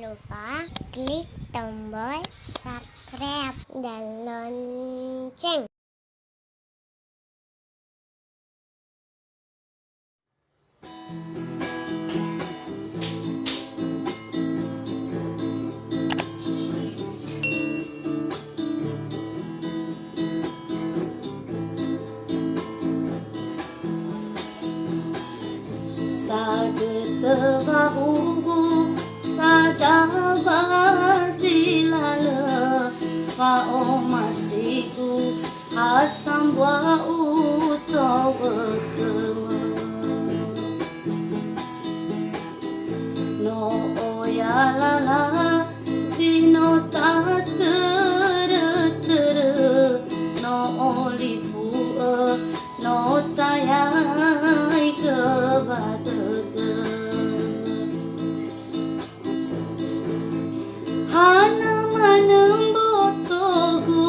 lupa klik tombol subscribe dan lonceng. Sagetebahu sadabazilala fao masiku hasambwa utowekema no oyalala zino tatere no olifu no tayai kebadege hana manembotogu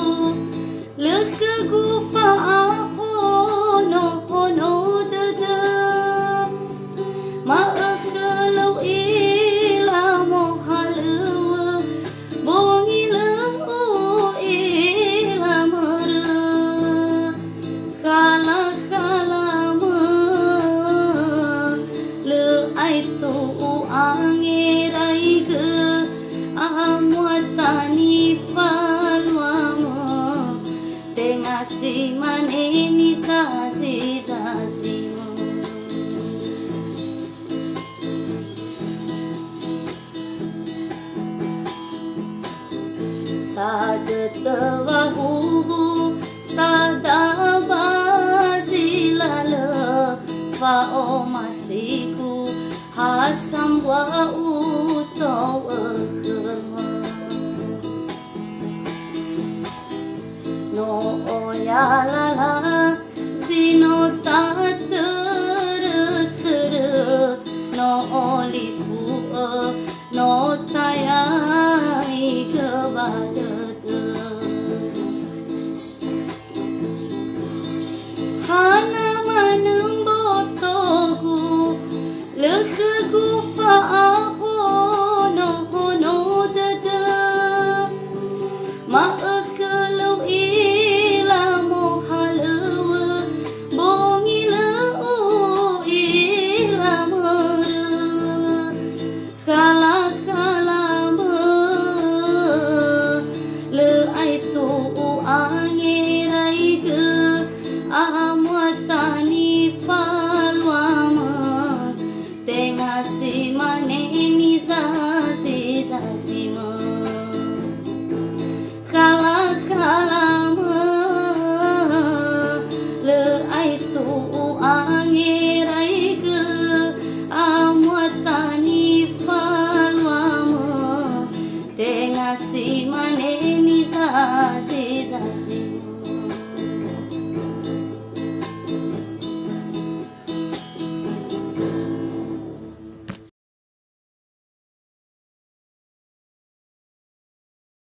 lekegu faahono hono dede maakalau ila mohalewa bongilau ila mere kala-kalama le aitu angirai ge amuatani falwama tengasi maneni sasi-sasimo sagetebahu sadabazilala fao masiku hasambwa utowekema no oyala